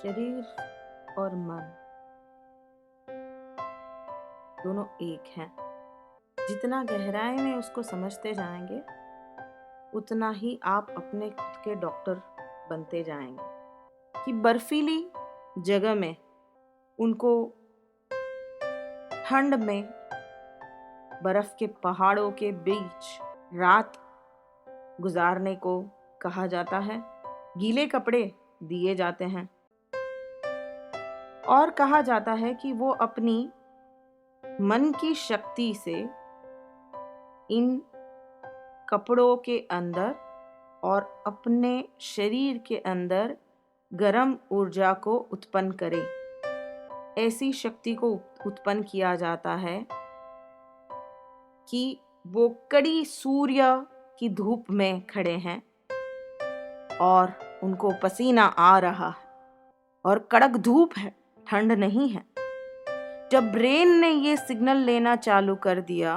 शरीर और मन दोनों एक हैं। जितना गहराई में उसको समझते जाएंगे उतना ही आप अपने खुद के डॉक्टर बनते जाएंगे। कि बर्फीली जगह में उनको ठंड में बर्फ के पहाड़ों के बीच रात गुजारने को कहा जाता है। गीले कपड़े दिए जाते हैं और कहा जाता है कि वो अपनी मन की शक्ति से इन कपड़ों के अंदर और अपने शरीर के अंदर गर्म ऊर्जा को उत्पन्न करे। ऐसी शक्ति को उत्पन्न किया जाता है कि वो कड़ी सूर्य की धूप में खड़े हैं और उनको पसीना आ रहा है और कड़क धूप है, ठंड नहीं है। जब ब्रेन ने ये सिग्नल लेना चालू कर दिया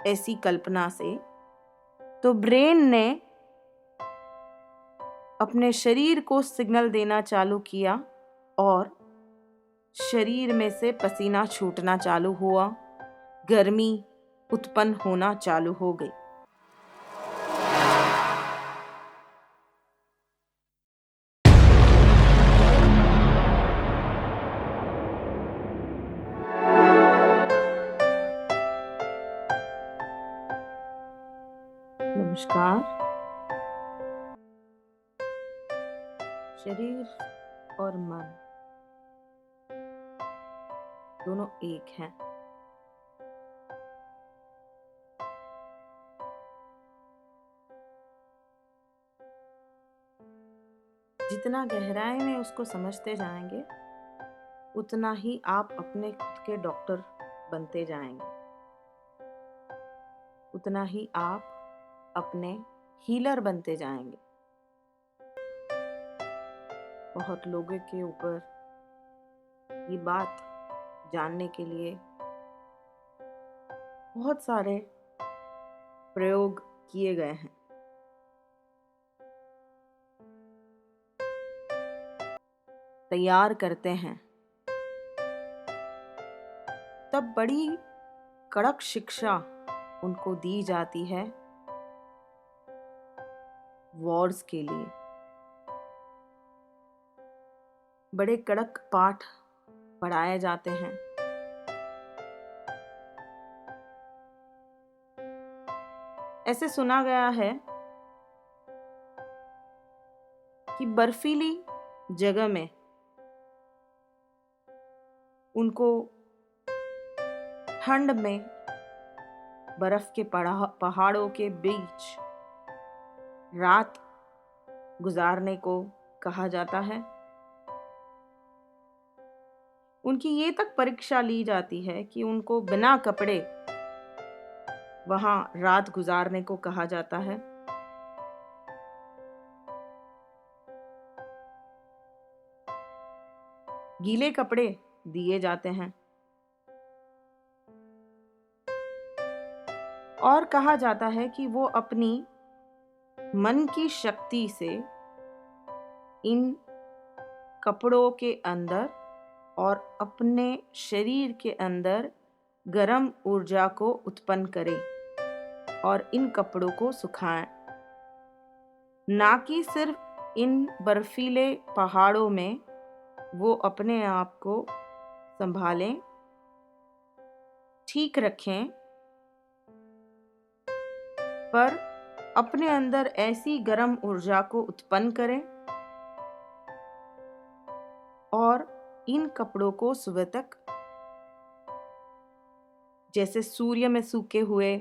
ऐसी कल्पना से, तो ब्रेन ने अपने शरीर को सिग्नल देना चालू किया और शरीर में से पसीना छूटना चालू हुआ, गर्मी उत्पन्न होना चालू हो गई। नमस्कार। शरीर और मन दोनों एक हैं। जितना गहराई में उसको समझते जाएंगे उतना ही आप अपने खुद के डॉक्टर बनते जाएंगे, उतना ही आप अपने हीलर बनते जाएंगे। बहुत लोगों के ऊपर ये बात जानने के लिए बहुत सारे प्रयोग किए गए हैं। तैयार करते हैं, तब बड़ी कड़क शिक्षा उनको दी जाती है वॉर्स के लिए। बड़े कड़क पाठ पढ़ाए जाते हैं। ऐसे सुना गया है कि बर्फीली जगह में उनको ठंड में बर्फ के पहाड़ों के बीच रात गुजारने को कहा जाता है। उनकी ये तक परीक्षा ली जाती है कि उनको बिना कपड़े वहां रात गुजारने को कहा जाता है। गीले कपड़े दिए जाते हैं और कहा जाता है कि वो अपनी मन की शक्ति से इन कपड़ों के अंदर और अपने शरीर के अंदर गर्म ऊर्जा को उत्पन्न करें और इन कपड़ों को सुखाएं। ना कि सिर्फ इन बर्फीले पहाड़ों में वो अपने आप को संभालें, ठीक रखें, पर अपने अंदर ऐसी गर्म ऊर्जा को उत्पन्न करें और इन कपड़ों को सुबह तक जैसे सूर्य में सूखे हुए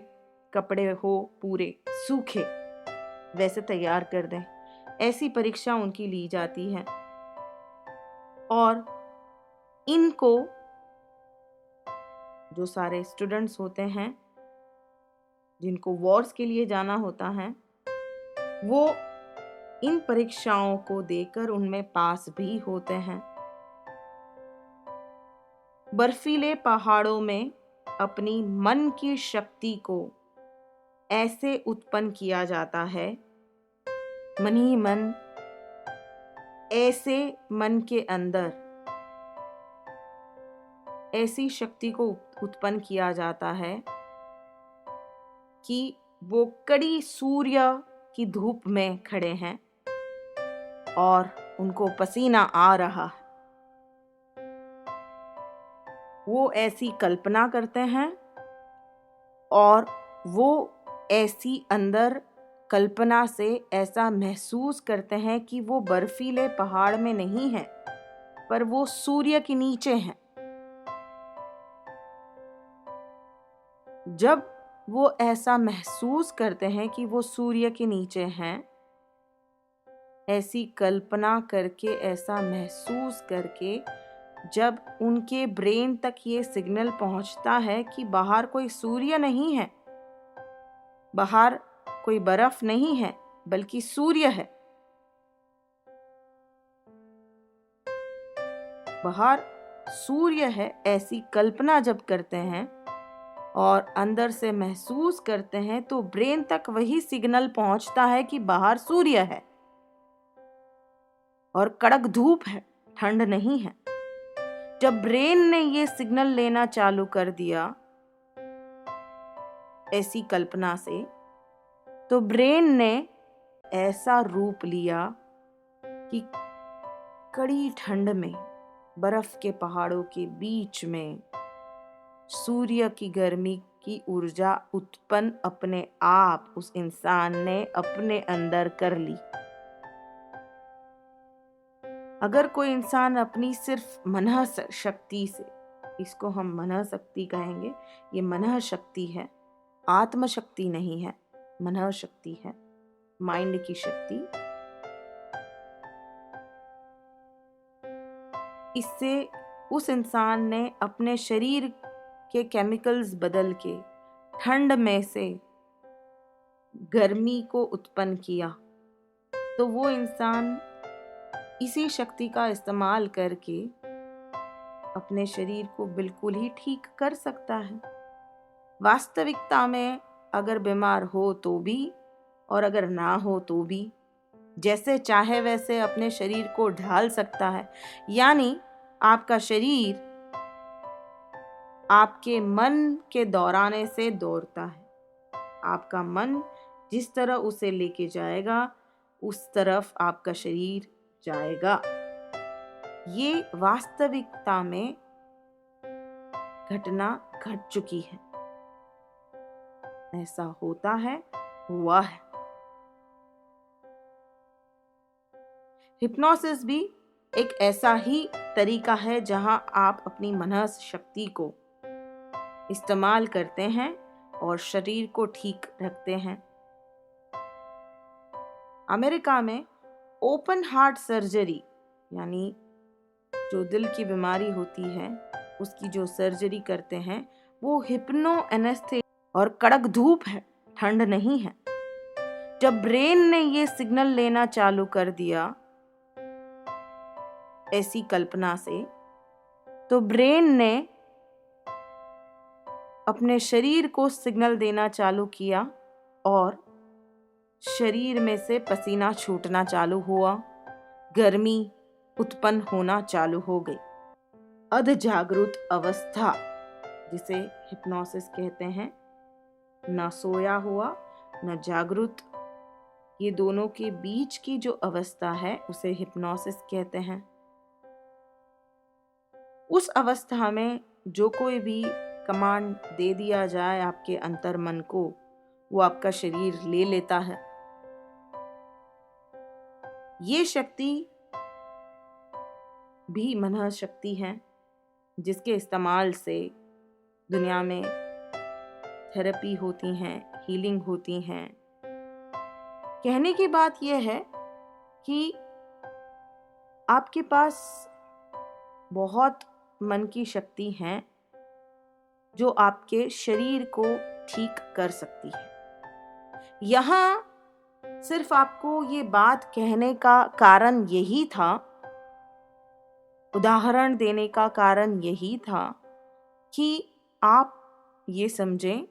कपड़े हो पूरे सूखे वैसे तैयार कर दें। ऐसी परीक्षा उनकी ली जाती है और इनको जो सारे स्टूडेंट्स होते हैं जिनको वॉर्स के लिए जाना होता है, वो इन परीक्षाओं को देकर उनमें पास भी होते हैं। बर्फीले पहाड़ों में अपनी मन की शक्ति को ऐसे उत्पन्न किया जाता है, मन ही मन ऐसे मन के अंदर ऐसी शक्ति को उत्पन्न किया जाता है कि वो कड़ी सूर्य की धूप में खड़े हैं और उनको पसीना आ रहा है। वो ऐसी कल्पना करते हैं और वो ऐसी अंदर कल्पना से ऐसा महसूस करते हैं कि वो बर्फीले पहाड़ में नहीं है, पर वो सूर्य के नीचे हैं। जब वो ऐसा महसूस करते हैं कि वो सूर्य के नीचे हैं, ऐसी कल्पना करके, ऐसा महसूस करके जब उनके ब्रेन तक ये सिग्नल पहुंचता है कि बाहर कोई सूर्य नहीं है, बाहर कोई बर्फ नहीं है, बल्कि सूर्य है, बाहर सूर्य है, ऐसी कल्पना जब करते हैं और अंदर से महसूस करते हैं, तो ब्रेन तक वही सिग्नल पहुंचता है कि बाहर सूर्य है और कड़क धूप है, ठंड नहीं है। जब ब्रेन ने ये सिग्नल लेना चालू कर दिया ऐसी कल्पना से, तो ब्रेन ने ऐसा रूप लिया कि कड़ी ठंड में, बर्फ के पहाड़ों के बीच में सूर्य की गर्मी की ऊर्जा उत्पन्न अपने आप उस इंसान ने अपने अंदर कर ली। अगर कोई इंसान अपनी सिर्फ मनः शक्ति से, इसको हम मनः शक्ति कहेंगे, ये मनः शक्ति है, आत्म शक्ति नहीं है, मनः शक्ति है, माइंड की शक्ति, इससे उस इंसान ने अपने शरीर के केमिकल्स बदल के ठंड में से गर्मी को उत्पन्न किया, तो वो इंसान इसी शक्ति का इस्तेमाल करके अपने शरीर को बिल्कुल ही ठीक कर सकता है। वास्तविकता में अगर बीमार हो तो भी और अगर ना हो तो भी जैसे चाहे वैसे अपने शरीर को ढाल सकता है। यानी आपका शरीर आपके मन के दौराने से दौड़ता है। आपका मन जिस तरह उसे लेके जाएगा उस तरफ आपका शरीर जाएगा। ये वास्तविकता में घटना घट चुकी है, ऐसा होता है, हुआ है। हिप्नोसिस भी एक ऐसा ही तरीका है जहां आप अपनी मनः शक्ति को इस्तेमाल करते हैं और शरीर को ठीक रखते हैं। अमेरिका में ओपन हार्ट सर्जरी, यानी जो दिल की बीमारी होती है उसकी जो सर्जरी करते हैं, वो हिप्नो एनेस्थेसिया और कड़क धूप है, ठंड नहीं है। जब ब्रेन ने ये सिग्नल लेना चालू कर दिया ऐसी कल्पना से, तो ब्रेन ने अपने शरीर को सिग्नल देना चालू किया और शरीर में से पसीना छूटना चालू हुआ, गर्मी उत्पन्न होना चालू हो गई। अध जागृत अवस्था जिसे हिप्नोसिस कहते हैं, न सोया हुआ न जागृत, ये दोनों के बीच की जो अवस्था है उसे हिप्नोसिस कहते हैं। उस अवस्था में जो कोई भी कमांड दे दिया जाए आपके अंतर मन को, वो आपका शरीर ले लेता है। ये शक्ति भी मनः शक्ति है जिसके इस्तेमाल से दुनिया में थेरेपी होती हैं, हीलिंग होती हैं। कहने की बात यह है कि आपके पास बहुत मन की शक्ति है जो आपके शरीर को ठीक कर सकती है। यहाँ सिर्फ आपको ये बात कहने का कारण यही था, उदाहरण देने का कारण यही था कि आप ये समझें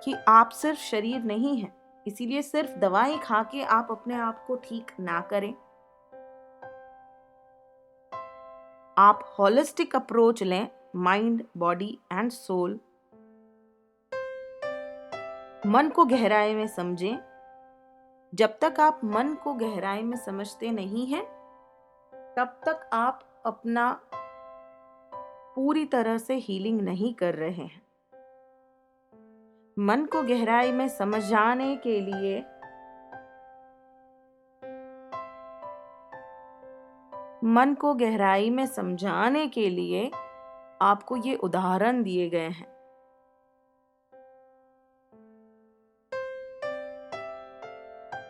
कि आप सिर्फ शरीर नहीं हैं, इसीलिए सिर्फ दवाई खा के आप अपने आप को ठीक ना करें। आप होलिस्टिक अप्रोच लें, माइंड, बॉडी एंड सोल। मन को गहराई में समझें। जब तक आप मन को गहराई में समझते नहीं हैं, तब तक आप अपना पूरी तरह से हीलिंग नहीं कर रहे हैं। मन को गहराई में समझाने के लिए आपको ये उदाहरण दिए गए हैं।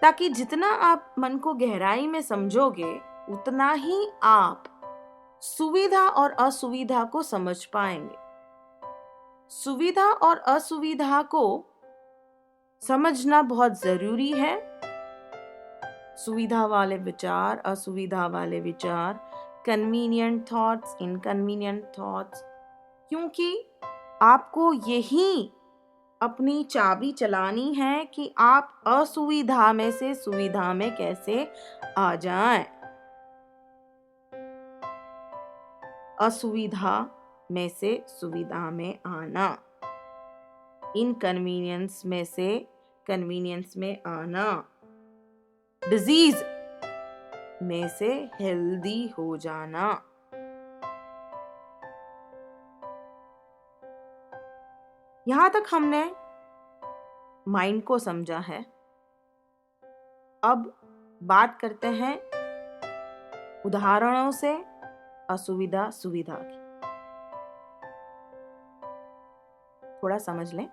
ताकि जितना आप मन को गहराई में समझोगे, उतना ही आप सुविधा और असुविधा को समझ पाएंगे। सुविधा और असुविधा को समझना बहुत जरूरी है। सुविधा वाले विचार, असुविधा वाले विचार, कन्वीनियंट थॉट्स, इनकन्वीनियंट थॉट्स, क्योंकि आपको यही अपनी चाबी चलानी है कि आप असुविधा में से सुविधा में कैसे आ जाएं। असुविधा में से सुविधा में आना, इनकन्वीनियंस में से कन्वीनियंस में आना, डिजीज में से हेल्दी हो जाना। यहां तक हमने माइंड को समझा है। अब बात करते हैं उदाहरणों से असुविधा सुविधा की। थोड़ा समझ लें,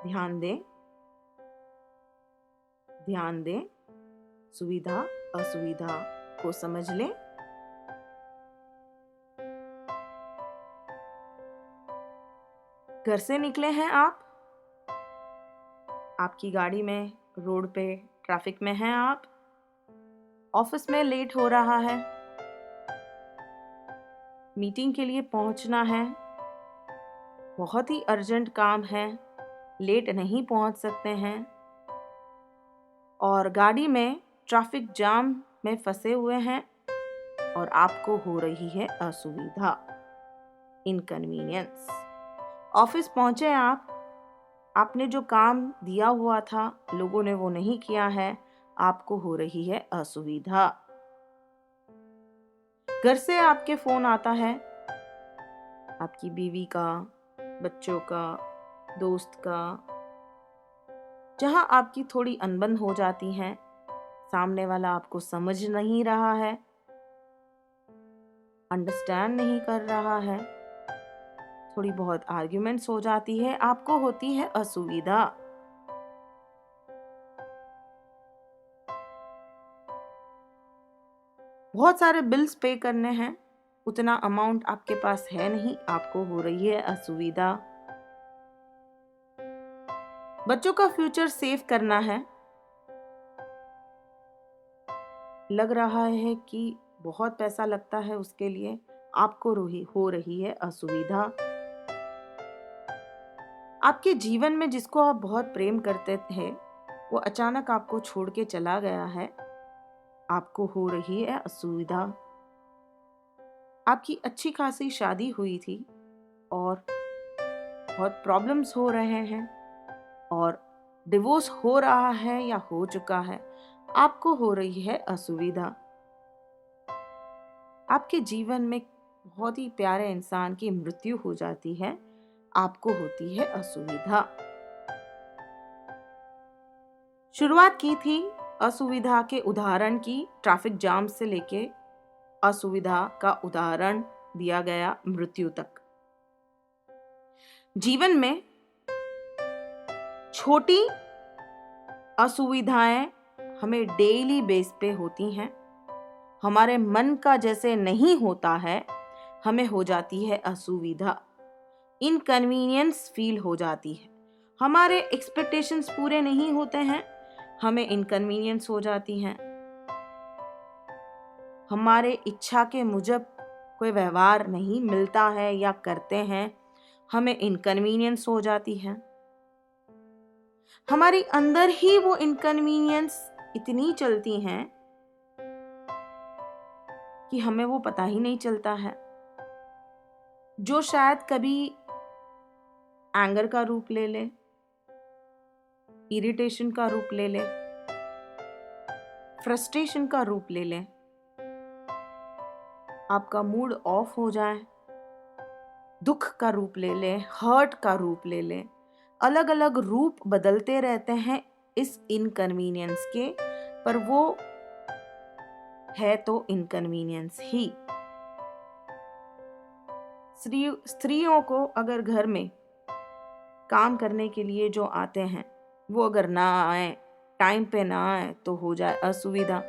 ध्यान दें, सुविधा असुविधा को समझ लें। घर से निकले हैं आप, आपकी गाड़ी में, रोड पे ट्रैफिक में हैं आप, ऑफिस में लेट हो रहा है, मीटिंग के लिए पहुंचना है, बहुत ही अर्जेंट काम है, लेट नहीं पहुंच सकते हैं, और गाड़ी में ट्रैफिक जाम में फंसे हुए हैं और आपको हो रही है असुविधा, इनकन्वीनियंस। ऑफिस पहुंचे आप, आपने जो काम दिया हुआ था लोगों ने वो नहीं किया है, आपको हो रही है असुविधा। घर से आपके फोन आता है, आपकी बीवी का, बच्चों का, दोस्त का, जहां आपकी थोड़ी अनबन हो जाती है। सामने वाला आपको समझ नहीं रहा है, अंडरस्टैंड नहीं कर रहा है, थोड़ी बहुत आर्ग्यूमेंट्स हो जाती है, आपको होती है असुविधा। बहुत सारे बिल्स पे करने हैं, उतना अमाउंट आपके पास है नहीं, आपको हो रही है असुविधा। बच्चों का फ्यूचर सेव करना है, लग रहा है कि बहुत पैसा लगता है उसके लिए, आपको हो रही है असुविधा। आपके जीवन में जिसको आप बहुत प्रेम करते थे, वो अचानक आपको छोड़ के चला गया है, आपको हो रही है असुविधा। आपकी अच्छी खासी शादी हुई थी और बहुत प्रॉब्लम्स हो रहे हैं और डिवोर्स हो रहा है या हो चुका है, आपको हो रही है असुविधा। आपके जीवन में बहुत ही प्यारे इंसान की मृत्यु हो जाती है, आपको होती है असुविधा। शुरुआत की थी असुविधा के उदाहरण की, ट्रैफिक जाम से लेके असुविधा का उदाहरण दिया गया मृत्यु तक। जीवन में छोटी असुविधाएं हमें डेली बेस पे होती हैं। हमारे मन का जैसे नहीं होता है, हमें हो जाती है असुविधा, इनकन्वीनियंस फील हो जाती है। हमारे एक्सपेक्टेशंस पूरे नहीं होते हैं, हमें इनकन्वीनियंस हो जाती हैं। हमारे इच्छा के मुजब कोई व्यवहार नहीं मिलता है या करते हैं, हमें इनकन्वीनियंस हो जाती है। हमारी अंदर ही वो इनकन्वीनियंस इतनी चलती हैं कि हमें वो पता ही नहीं चलता है, जो शायद कभी एंगर का रूप ले ले, इरिटेशन का रूप ले ले, फ्रस्ट्रेशन का रूप ले ले, आपका मूड ऑफ हो जाए, दुख का रूप ले ले, हर्ट का रूप ले ले। अलग अलग रूप बदलते रहते हैं इस इनकन्वीनियंस के, पर वो है तो इनकन्वीनियंस ही। स्त्रियों को अगर घर में काम करने के लिए जो आते हैं वो अगर ना आए, टाइम पे ना आए, तो हो जाए असुविधा।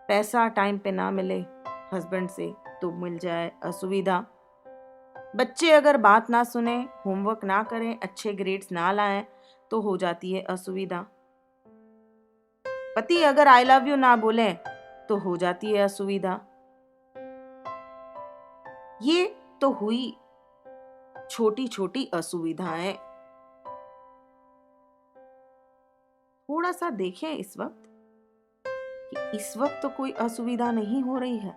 पैसा टाइम पे ना मिले हस्बैंड से तो मिल जाए असुविधा। बच्चे अगर बात ना सुने, होमवर्क ना करें, अच्छे ग्रेड्स ना लाएं, तो हो जाती है असुविधा। पति अगर आई लव यू ना बोले तो हो जाती है असुविधा। ये तो हुई छोटी छोटी असुविधाएं। थोड़ा सा देखें इस वक्त कि इस वक्त तो कोई असुविधा नहीं हो रही है।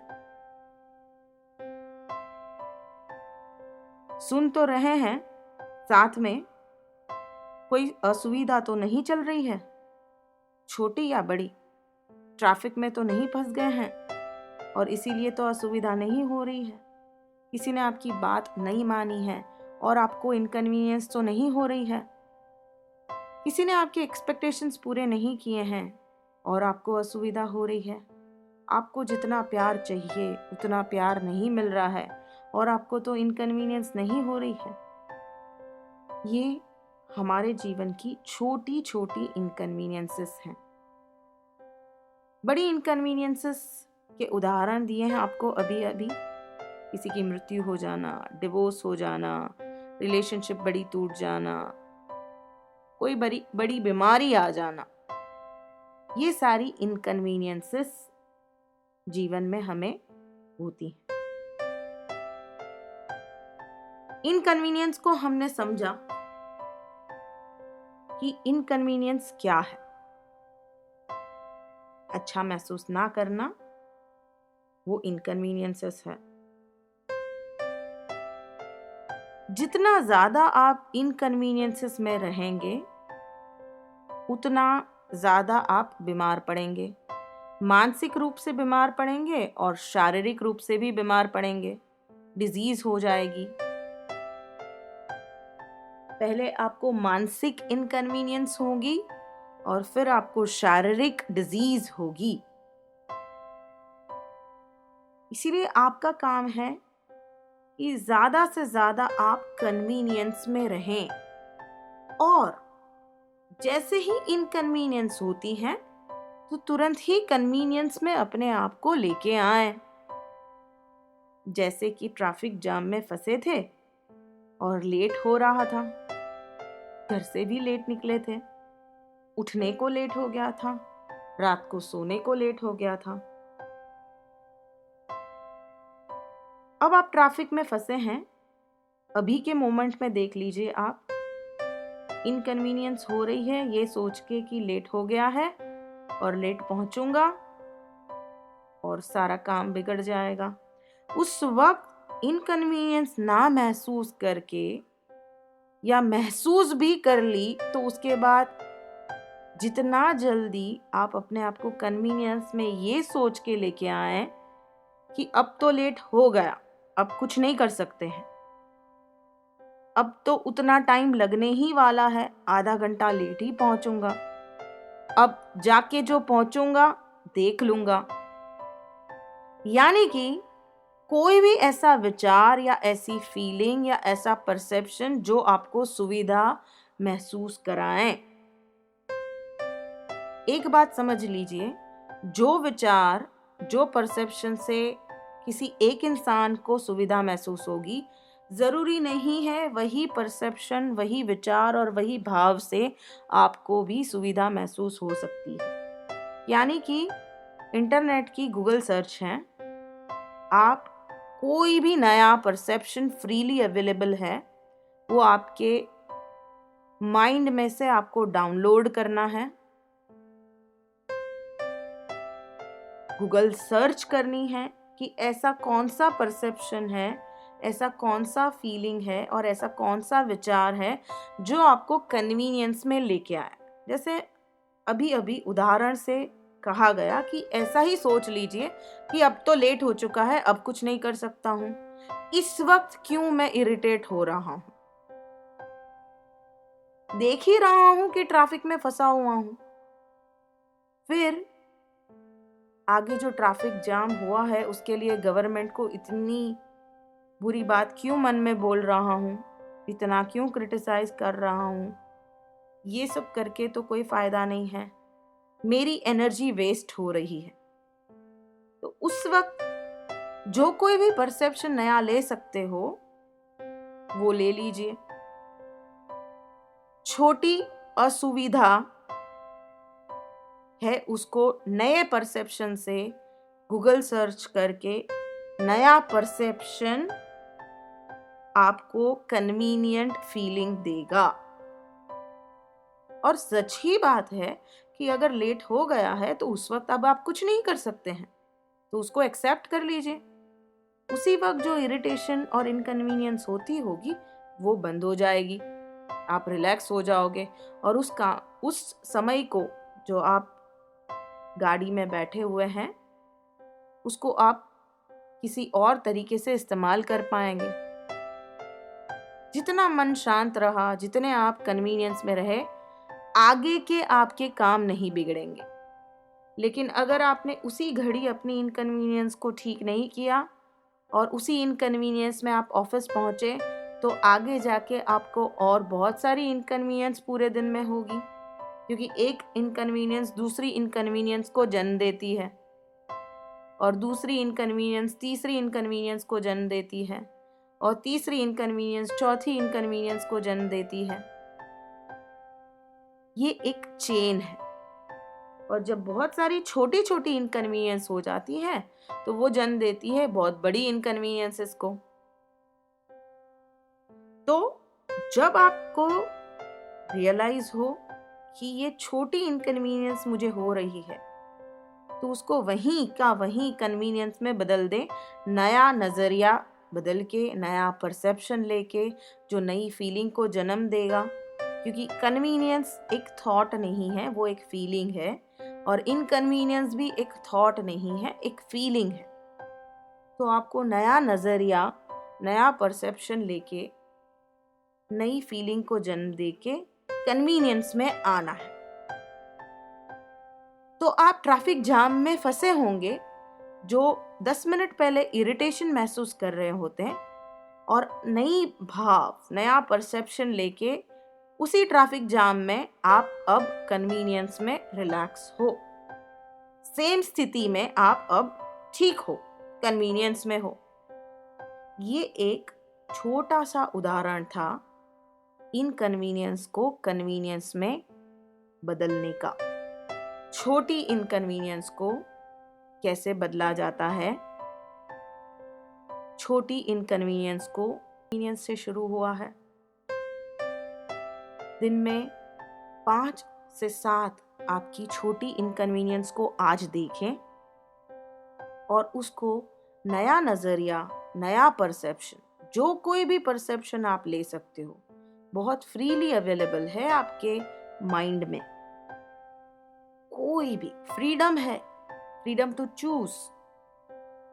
सुन तो रहे हैं, साथ में कोई असुविधा तो नहीं चल रही है, छोटी या बड़ी। ट्रैफिक में तो नहीं फंस गए हैं और इसीलिए तो असुविधा नहीं हो रही है। किसी ने आपकी बात नहीं मानी है और आपको इनकन्वीनियंस तो नहीं हो रही है। किसी ने आपके एक्सपेक्टेशंस पूरे नहीं किए हैं और आपको असुविधा हो रही है। आपको जितना प्यार चाहिए उतना प्यार नहीं मिल रहा है और आपको तो इनकन्वीनियंस नहीं हो रही है। ये हमारे जीवन की छोटी छोटी इनकन्वीनियंसेस हैं। बड़ी इनकन्वीनियंसेस के उदाहरण दिए हैं आपको अभी अभी। किसी की मृत्यु हो जाना, डिवोर्स हो जाना, रिलेशनशिप बड़ी टूट जाना, कोई बड़ी बड़ी बीमारी आ जाना, ये सारी इनकन्वीनियंसेस जीवन में हमें होती हैं। इनकन्वीनियंस को हमने समझा कि इनकन्वीनियंस क्या है। अच्छा महसूस ना करना वो इनकन्वीनियंसेस है। जितना ज्यादा आप इनकन्वीनियंसेस में रहेंगे उतना ज्यादा आप बीमार पड़ेंगे। मानसिक रूप से बीमार पड़ेंगे और शारीरिक रूप से भी बीमार पड़ेंगे। डिजीज हो जाएगी। पहले आपको मानसिक इनकन्वीनियंस होगी और फिर आपको शारीरिक डिजीज होगी। इसीलिए आपका काम है कि ज्यादा से ज्यादा आप कन्वीनियंस में रहें और जैसे ही इनकन्वीनियंस होती है तो तुरंत ही कन्वीनियंस में अपने आप को लेके आए। जैसे कि ट्रैफिक जाम में फंसे थे और लेट हो रहा था, घर से भी लेट निकले थे, उठने को लेट हो गया था, रात को सोने को लेट हो गया था। अब आप ट्रैफिक में फंसे हैं, अभी के मोमेंट में देख लीजिए आप इनकन्वीनियंस हो रही है ये सोच के कि लेट हो गया है और लेट पहुंचूंगा और सारा काम बिगड़ जाएगा। उस वक्त इनकन्वीनियंस ना महसूस करके या महसूस भी कर ली तो उसके बाद जितना जल्दी आप अपने आप को कन्वीनियंस में ये सोच के लेके आए कि अब तो लेट हो गया, अब कुछ नहीं कर सकते हैं, अब तो उतना टाइम लगने ही वाला है, आधा घंटा लेट ही पहुंचूंगा, अब जाके जो पहुंचूंगा देख लूंगा। यानी कि कोई भी ऐसा विचार या ऐसी फीलिंग या ऐसा परसेप्शन जो आपको सुविधा महसूस कराएं। एक बात समझ लीजिए, जो विचार जो परसेप्शन से किसी एक इंसान को सुविधा महसूस होगी, जरूरी नहीं है वही परसेप्शन, वही विचार और वही भाव से आपको भी सुविधा महसूस हो सकती है। यानी कि इंटरनेट की गूगल सर्च है, आप कोई भी नया परसेप्शन फ्रीली अवेलेबल है, वो आपके माइंड में से आपको डाउनलोड करना है, गूगल सर्च करनी है कि ऐसा कौन सा परसेप्शन है, ऐसा कौन सा फीलिंग है और ऐसा कौन सा विचार है जो आपको कन्वीनियंस में लेके आए। जैसे अभी अभी उदाहरण से कहा गया कि ऐसा ही सोच लीजिए कि अब तो लेट हो चुका है, अब कुछ नहीं कर सकता हूं, इस वक्त क्यों मैं इरिटेट हो रहा हूं, देख ही रहा हूं कि ट्रैफिक में फंसा हुआ हूं। फिर आगे जो ट्रैफिक जाम हुआ है उसके लिए गवर्नमेंट को इतनी बुरी बात क्यों मन में बोल रहा हूं, इतना क्यों क्रिटिसाइज कर रहा हूं, ये सब करके तो कोई फायदा नहीं है, मेरी एनर्जी वेस्ट हो रही है। तो उस वक्त जो कोई भी परसेप्शन नया ले सकते हो वो ले लीजिए। छोटी असुविधा है उसको नए परसेप्शन से गूगल सर्च करके नया परसेप्शन आपको कन्वीनियंट फीलिंग देगा। और सच ही बात है कि अगर लेट हो गया है तो उस वक्त अब आप कुछ नहीं कर सकते हैं, तो उसको एक्सेप्ट कर लीजिए। उसी वक्त जो इरिटेशन और इनकन्वीनियंस होती होगी वो बंद हो जाएगी, आप रिलैक्स हो जाओगे और उस समय को जो आप गाड़ी में बैठे हुए हैं उसको आप किसी और तरीके से इस्तेमाल कर पाएंगे। जितना मन शांत रहा, जितने आप कन्वीनियंस में रहे, आगे के आपके काम नहीं बिगड़ेंगे। लेकिन अगर आपने उसी घड़ी अपनी इनकन्वीनियंस को ठीक नहीं किया और उसी इनकन्वीनियंस में आप ऑफिस पहुंचे तो आगे जाके आपको और बहुत सारी इनकन्वीनियंस पूरे दिन में होगी, क्योंकि एक इनकन्वीनियंस दूसरी इनकन्वीनियंस को जन्म देती है और दूसरी इनकन्वीनियंस तीसरी इनकन्वीनियंस को जन्म देती है और तीसरी इनकन्वीनियंस चौथी इनकन्वीनियंस को जन्म देती है। ये एक चेन है और जब बहुत सारी छोटी छोटी इनकन्वीनियंस हो जाती है तो वो जन्म देती है बहुत बड़ी इनकन्वीनियंसेस को। तो जब आपको रियलाइज हो कि ये छोटी इनकन्वीनियंस मुझे हो रही है तो उसको वहीं का वहीं कन्वीनियंस में बदल दे, नया नजरिया बदल के, नया परसेप्शन लेके जो नई फीलिंग को जन्म देगा। क्योंकि कन्वीनियंस एक थॉट नहीं है, वो एक फीलिंग है, और इनकन्वीनियंस भी एक थॉट नहीं है, एक फीलिंग है। तो आपको नया नजरिया, नया परसेप्शन लेके नई फीलिंग को जन्म देके कन्वीनियंस में आना है। तो आप ट्रैफिक जाम में फंसे होंगे, जो 10 मिनट पहले इरिटेशन महसूस कर रहे होते हैं, और नई भाव, नया परसेप्शन लेके उसी ट्रैफिक जाम में आप अब कन्वीनियंस में रिलैक्स हो, सेम स्थिति में आप अब ठीक हो, कन्वीनियंस में हो। ये एक छोटा सा उदाहरण था इनकन्वीनियंस को कन्वीनियंस में बदलने का। छोटी इनकन्वीनियंस को कैसे बदला जाता है। छोटी इनकन्वीनियंस को कन्वीनियंस से शुरू हुआ है। दिन में 5 से 7 आपकी छोटी इनकन्वीनियंस को आज देखें और उसको नया नजरिया, नया परसेप्शन, जो कोई भी परसेप्शन आप ले सकते हो, बहुत फ्रीली अवेलेबल है आपके माइंड में। कोई भी फ्रीडम है, फ्रीडम टू चूज।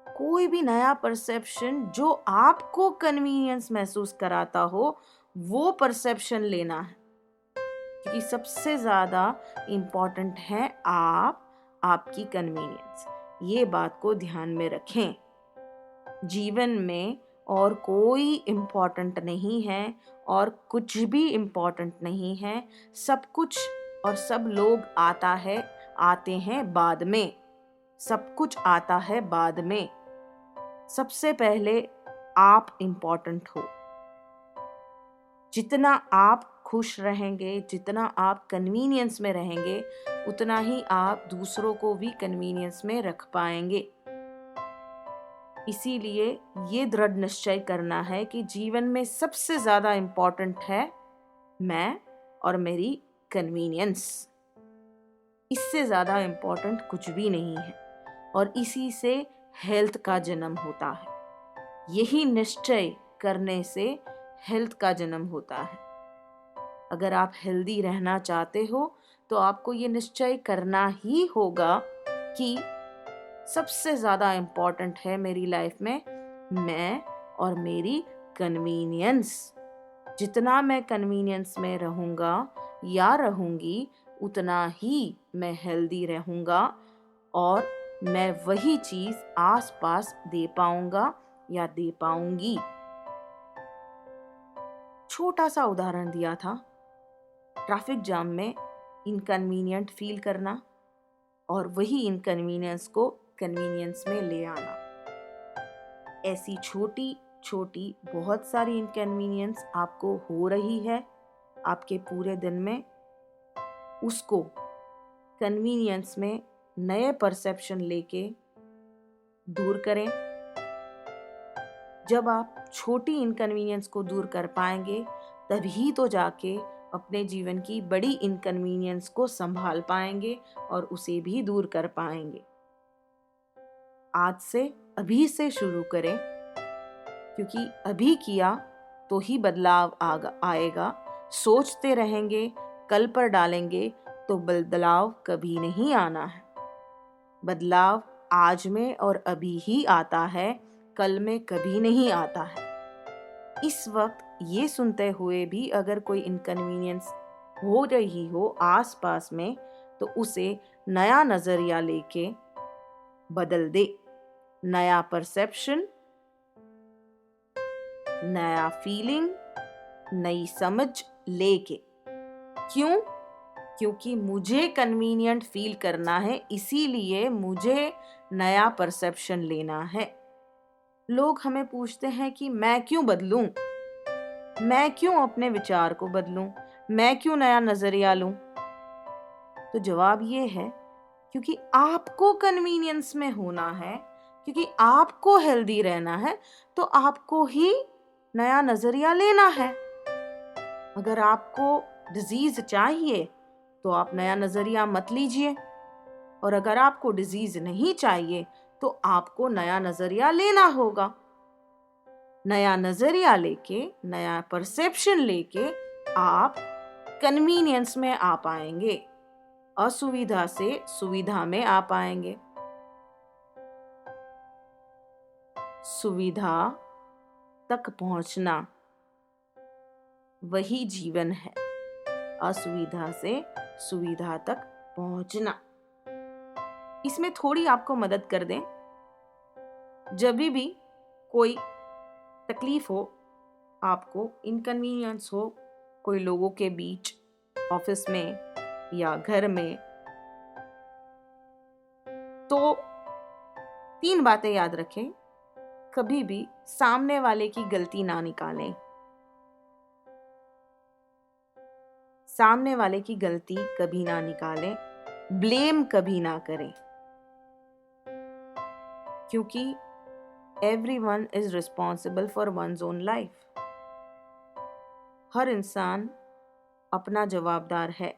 कोई भी नया परसेप्शन जो आपको कन्वीनियंस महसूस कराता हो वो परसेप्शन लेना है, क्योंकि सबसे ज्यादा इंपॉर्टेंट है आपकी कन्वीनियंस। ये बात को ध्यान में रखें। जीवन में और कोई इम्पोर्टेंट नहीं है और कुछ भी इम्पोर्टेंट नहीं है। सब कुछ और सब लोग आते हैं बाद में। सब कुछ आता है बाद में। सबसे पहले आप इम्पोर्टेंट हो। जितना आप खुश रहेंगे, जितना आप कन्वीनियंस में रहेंगे, उतना ही आप दूसरों को भी कन्वीनियंस में रख पाएंगे। इसीलिए ये दृढ़ निश्चय करना है कि जीवन में सबसे ज्यादा इम्पोर्टेंट है मैं, और मेरी कन्वीनियंस। इससे ज़्यादा इम्पोर्टेंट कुछ भी नहीं है, और इसी से हेल्थ का जन्म होता है। यही निश्चय करने से हेल्थ का जन्म होता है। अगर आप हेल्दी रहना चाहते हो तो आपको ये निश्चय करना ही होगा कि सबसे ज़्यादा इम्पोर्टेंट है मेरी लाइफ में मैं और मेरी कन्वीनियंस। जितना मैं कन्वीनियंस में रहूँगा या रहूँगी उतना ही मैं हेल्दी रहूँगा, और मैं वही चीज़ आसपास दे पाऊँगा या दे पाऊँगी। छोटा सा उदाहरण दिया था, ट्रैफिक जाम में इनकन्वीनियंट फील करना और वही इनकन्वीनियंस को कन्वीनियंस में ले आना। ऐसी छोटी छोटी बहुत सारी इनकन्वीनियंस आपको हो रही है आपके पूरे दिन में, उसको कन्वीनियंस में नए परसेप्शन लेके दूर करें। जब आप छोटी इनकन्वीनियंस को दूर कर पाएंगे तभी तो जाके अपने जीवन की बड़ी इनकन्वीनियंस को संभाल पाएंगे और उसे भी दूर कर पाएंगे। आज से अभी से शुरू करें, क्योंकि अभी किया तो ही बदलाव आएगा। सोचते रहेंगे, कल पर डालेंगे तो बदलाव कभी नहीं आना है। बदलाव आज में और अभी ही आता है, कल में कभी नहीं आता है। इस वक्त ये सुनते हुए भी अगर कोई इनकन्वीनियंस हो रही हो आसपास में तो उसे नया नजरिया लेके बदल दे। नया परसेप्शन, नया फीलिंग, नई समझ लेके। क्यों? क्योंकि मुझे कन्वीनियंट फील करना है, इसीलिए मुझे नया परसेप्शन लेना है। लोग हमें पूछते हैं कि मैं क्यों बदलूं? मैं क्यों अपने विचार को बदलूं? मैं क्यों नया नजरिया लूं? तो जवाब ये है, क्योंकि आपको कन्वीनियंस में होना है, क्योंकि आपको हेल्दी रहना है, तो आपको ही नया नजरिया लेना है। अगर आपको डिजीज चाहिए तो आप नया नजरिया मत लीजिए, और अगर आपको डिजीज नहीं चाहिए तो आपको नया नजरिया लेना होगा। नया नजरिया लेके, नया परसेप्शन लेके आप कन्वीनियंस में आ पाएंगे, असुविधा से सुविधा में आ पाएंगे। सुविधा तक पहुंचना वही जीवन है, असुविधा से सुविधा तक पहुंचना। इसमें थोड़ी आपको मदद कर दें, जब भी कोई तकलीफ हो, आपको इनकन्वीनियंस हो कोई लोगों के बीच, ऑफिस में या घर में, तो 3 बातें याद रखें। कभी भी सामने वाले की गलती ना निकालें। सामने वाले की गलती कभी ना निकालें। ब्लेम कभी ना करें, क्योंकि everyone is responsible for one's own life. हर इंसान अपना जवाबदार है,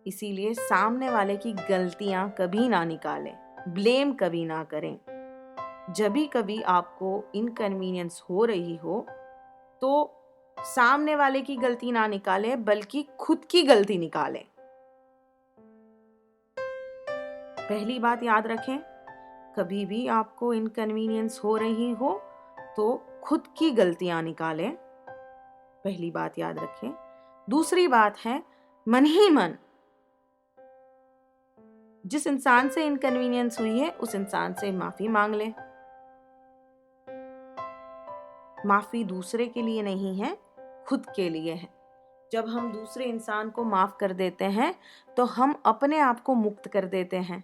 इसीलिए सामने वाले की गलतियां कभी ना निकालें, ब्लेम कभी ना करें। जब भी कभी आपको इनकन्वीनियंस हो रही हो तो सामने वाले की गलती ना निकालें, बल्कि खुद की गलती निकालें। पहली बात याद रखें, कभी भी आपको इनकन्वीनियंस हो रही हो तो खुद की गलतियां निकालें। पहली बात याद रखें। दूसरी बात है, मन ही मन जिस इंसान से इनकन्वीनियंस हुई है उस इंसान से माफी मांग लें। माफी दूसरे के लिए नहीं है, खुद के लिए है। जब हम दूसरे इंसान को माफ कर देते हैं तो हम अपने आप को मुक्त कर देते हैं।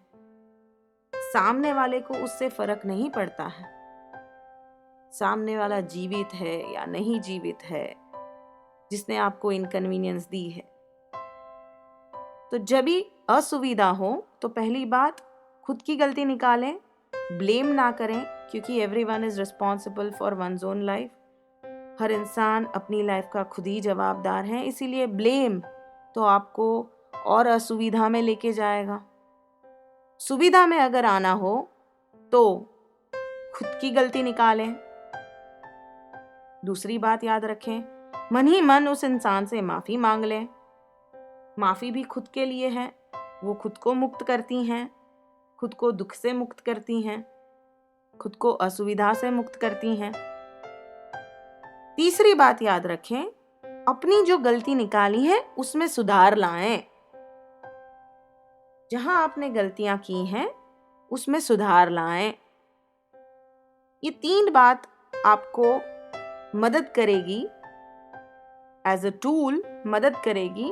सामने वाले को उससे फर्क नहीं पड़ता है, सामने वाला जीवित है या नहीं जीवित है, जिसने आपको इनकन्वीनियंस दी है। तो जब भी असुविधा हो तो पहली बात, खुद की गलती निकालें, ब्लेम ना करें, क्योंकि everyone is responsible for one's own life. हर इंसान अपनी लाइफ का खुद ही जवाबदार है, इसीलिए ब्लेम तो आपको और असुविधा में लेके जाएगा। सुविधा में अगर आना हो तो खुद की गलती निकालें। दूसरी बात याद रखें, मन ही मन उस इंसान से माफी मांग लें। माफी भी खुद के लिए है, वो खुद को मुक्त करती हैं, खुद को दुख से मुक्त करती हैं, खुद को असुविधा से मुक्त करती हैं। तीसरी बात याद रखें, अपनी जो गलती निकाली है उसमें सुधार लाएं। जहां आपने गलतियां की हैं उसमें सुधार लाएं। ये 3 बात आपको मदद करेगी, एज अ टूल मदद करेगी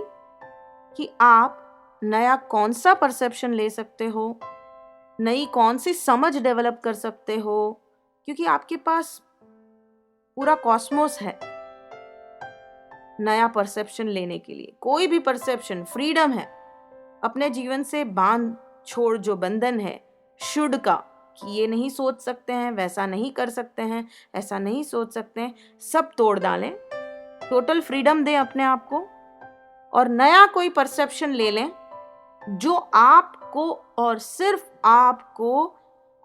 कि आप नया कौन सा परसेप्शन ले सकते हो, नई कौन सी समझ डेवलप कर सकते हो, क्योंकि आपके पास पूरा कॉस्मोस है नया परसेप्शन लेने के लिए। कोई भी परसेप्शन फ्रीडम है। अपने जीवन से बांध छोड़ जो बंधन है शुड का, कि ये नहीं सोच सकते हैं, वैसा नहीं कर सकते हैं, ऐसा नहीं सोच सकते हैं, सब तोड़ डालें। टोटल फ्रीडम दें अपने आप को और नया कोई परसेप्शन ले लें जो आपको और सिर्फ आपको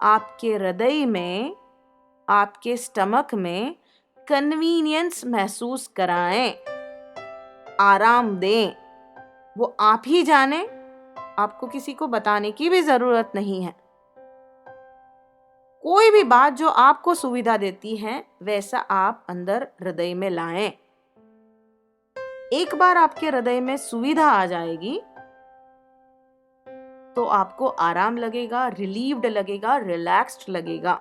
आपके हृदय में, आपके स्टमक में कन्वीनियंस महसूस कराएं, आराम दें। वो आप ही जाने, आपको किसी को बताने की भी जरूरत नहीं है। कोई भी बात जो आपको सुविधा देती है वैसा आप अंदर हृदय में लाएं। एक बार आपके हृदय में सुविधा आ जाएगी तो आपको आराम लगेगा, रिलीव्ड लगेगा, रिलैक्स्ड लगेगा।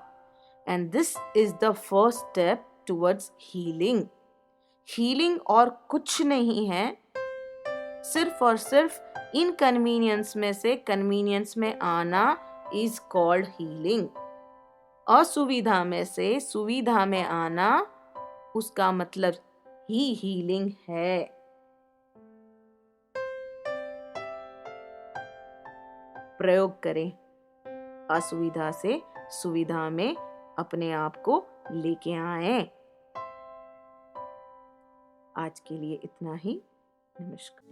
And this is the first step towards healing. Healing और कुछ नहीं है, सिर्फ और सिर्फ इनकन्वीनियंस में से कन्वीनियंस में आना इज कॉल्ड हीलिंग। असुविधा में से सुविधा में आना, उसका मतलब ही हीलिंग है। प्रयोग करें, असुविधा से सुविधा में अपने आप को लेके आए। आज के लिए इतना ही। नमस्कार।